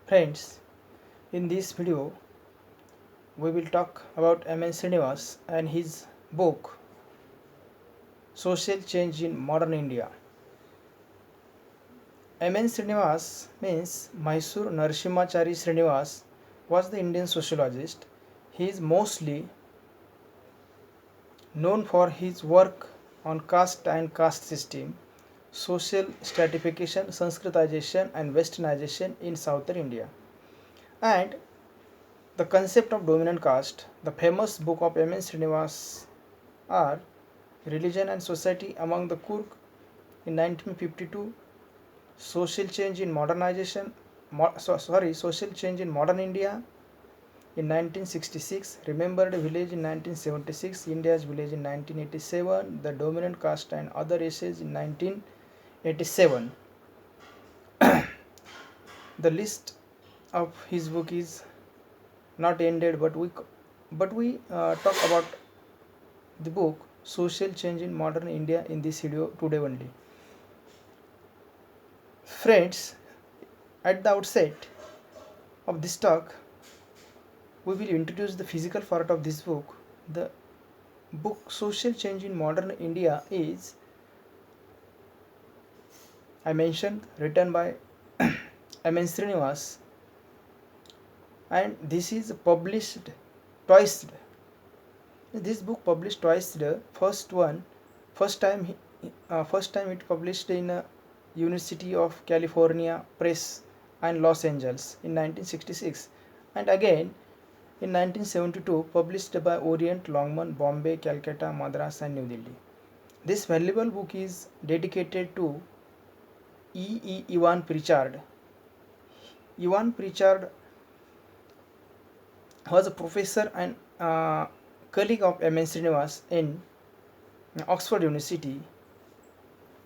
Friends, in this video we will talk about M.N. Srinivas and his book Social Change in Modern India. M.N. Srinivas means Mysore Narasimhachari Srinivas was the Indian sociologist. He is mostly known for his work on caste and caste system, social stratification, Sanskritization and westernization in southern India. And the concept of dominant caste, the famous book of M.N. Srinivas are Religion and Society among the Kurk in 1952, Social Change in Modernization, Social Change in Modern India in 1966, Remembered Village in 1976, India's Village in 1987, The Dominant Caste and Other Essays in 1987. The list of his book is not ended, but we talk about the book Social Change in Modern India in this video today only. Friends, at the outset of this talk, we will introduce the physical part of this book. The book Social Change in Modern India is, I mentioned, written by M.N. Srinivas, and this is published twice. This book published twice. The first time it published in University of California Press and Los Angeles in 1966, and again in 1972 published by Orient Longman, Bombay, Calcutta, Madras and New Delhi. This valuable book is dedicated to Evan Pritchard. Evan Pritchard was a professor and colleague of M.N. Srinivas in Oxford University,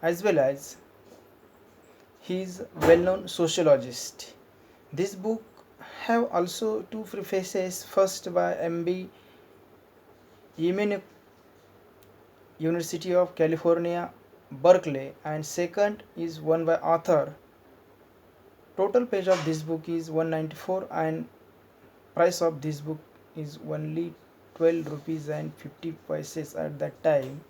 as well as he is well-known sociologist. This book have also two prefaces, first by M.B. Yemen, University of California, Berkeley, and second is one by author. Total page of this book is 194 and price of this book is only 12 rupees and 50 paise at that time.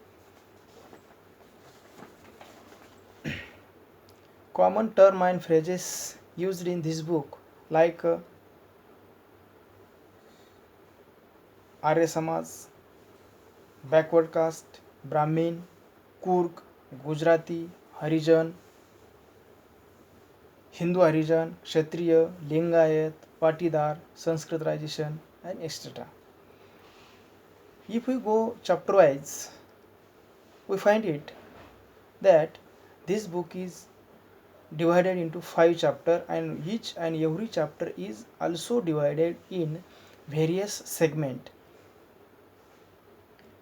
Common term and phrases used in this book like Arya Samaj, backward caste, Brahmin, Kurk, Gujarati, Harijan, Hindu Harijan, Kshatriya, Lingayat, Patidar, Sanskritization, and etc. If we go chapter wise, we find it that this book is divided into 5 chapters, and each and every chapter is also divided in various segments.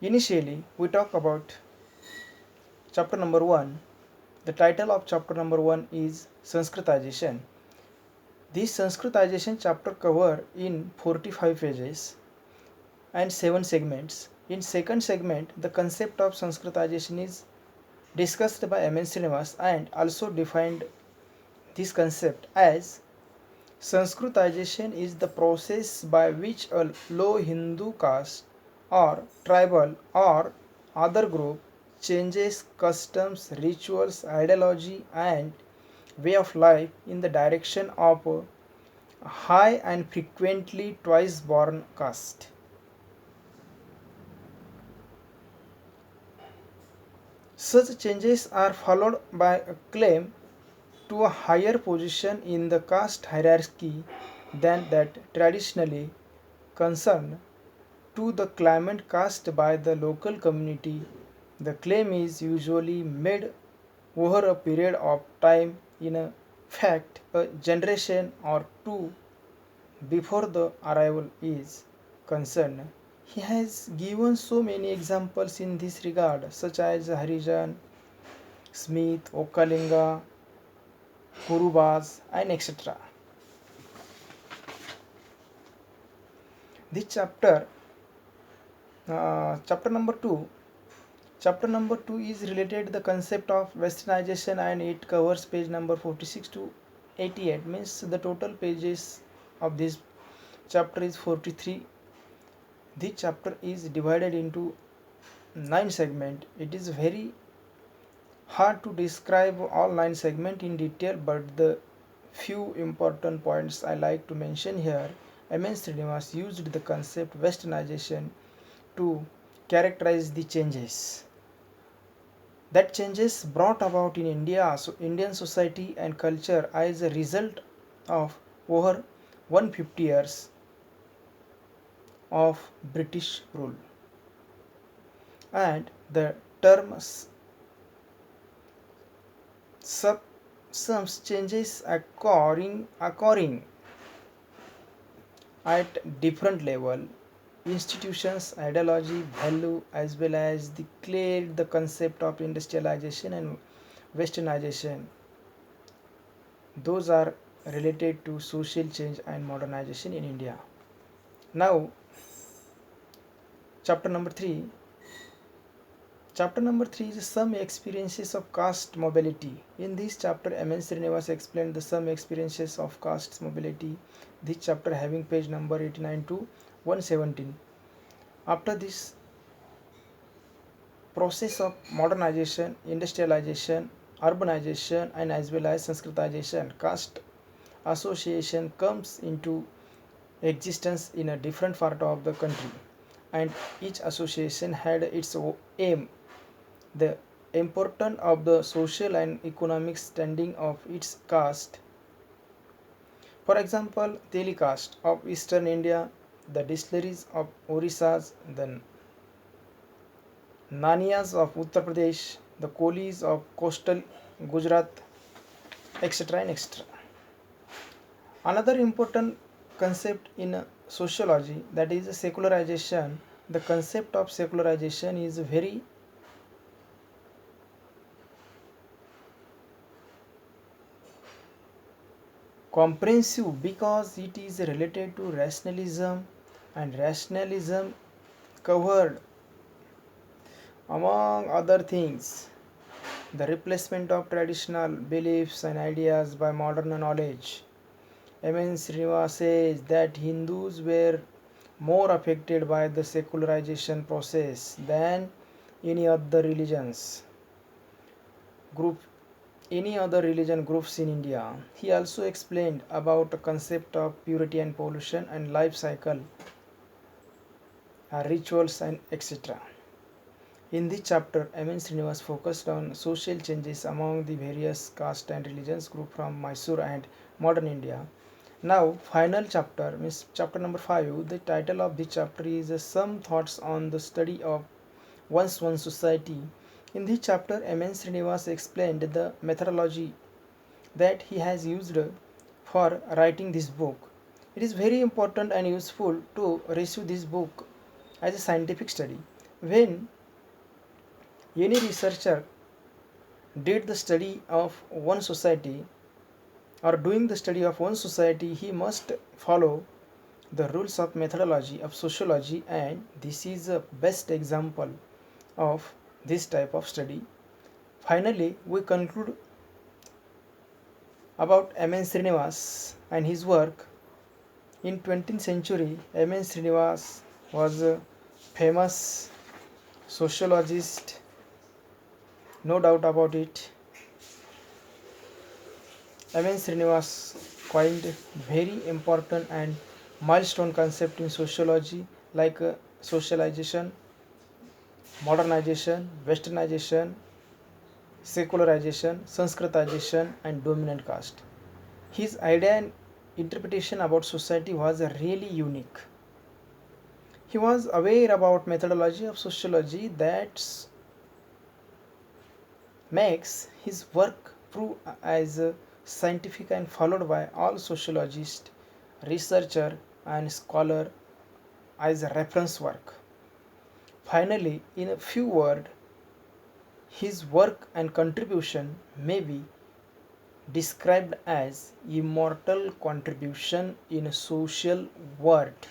Initially, we talk about chapter number 1. The title of chapter number 1 is Sanskritization. This Sanskritization chapter cover in 45 pages and 7 segments. In second segment, the concept of Sanskritization is discussed by M.N. Srinivas and also defined this concept as Sanskritization is the process by which a low Hindu caste or tribal or other group changes customs, rituals, ideology and way of life in the direction of a high and frequently twice born caste. Such changes are followed by a claim to a higher position in the caste hierarchy than that traditionally concerned to the claimant caste by the local community. The claim is usually made over a period of time, in a fact a generation or two before the arrival is concerned. He has given so many examples in this regard, such as Harijan, Smith, Okalinga, Kurubas, and etc. This chapter number 2, chapter number 2 is related to the concept of westernization and it covers page number 46 to 88 means the total pages of this chapter is 43. This chapter is divided into 9 segments. It is very hard to describe all 9 segments in detail, but the few important points I like to mention here. M.N. Srinivas used the concept westernization to characterize the changes that changes brought about in India, Indian society and culture as a result of over 150 years of British rule. And the term some changes occurring at different level, institutions, ideology, value, as well as the concept of industrialization and westernization. Those are related to social change and modernization in India. Now, chapter number 3. Chapter number 3 is some experiences of caste mobility. In this chapter, M.N. Srinivas explained the some experiences of caste mobility. This chapter having page number 89 to 117. After this process of modernization, industrialization, urbanization, and as well as Sanskritization, caste association comes into existence in a different part of the country, and each association had its aim. The importance of the social and economic standing of its caste. For example, Teli caste of eastern India, the distilleries of Orissas, the Naniyas of Uttar Pradesh, the Kolis of coastal Gujarat, etc. and etc. Another important concept in sociology, that is secularization. The concept of secularization is very comprehensive because it is related to rationalism, and rationalism covered among other things the replacement of traditional beliefs and ideas by modern knowledge. M.N. Srinivas says that Hindus were more affected by the secularization process than any other religions group any other religion groups in India. He also explained about the concept of purity and pollution and life cycle, rituals and etc. In this chapter, M.N. Srinivas focused on social changes among the various caste and religions group from Mysore and modern India. Now, final chapter means chapter number 5. The title of the chapter is Some Thoughts on the Study of One's One Society. In this chapter, M.N. Srinivas explained the methodology that he has used for writing this book. It is very important and useful to receive this book as a scientific study. When any researcher did the study of one society or doing the study of one society, he must follow the rules of methodology of sociology, and this is a best example of this type of study. Finally, we conclude about M.N. Srinivas and his work. In 20th century, M.N. Srinivas was a famous sociologist, no doubt about it. M.N. Srinivas coined very important and milestone concept in sociology like socialization, modernization, westernization, secularization, Sanskritization, and dominant caste. His idea and interpretation about society was really unique. He was aware about methodology of sociology that makes his work prove as scientific and followed by all sociologists, researcher and scholar as a reference work. Finally, in a few words, his work and contribution may be described as immortal contribution in a social world.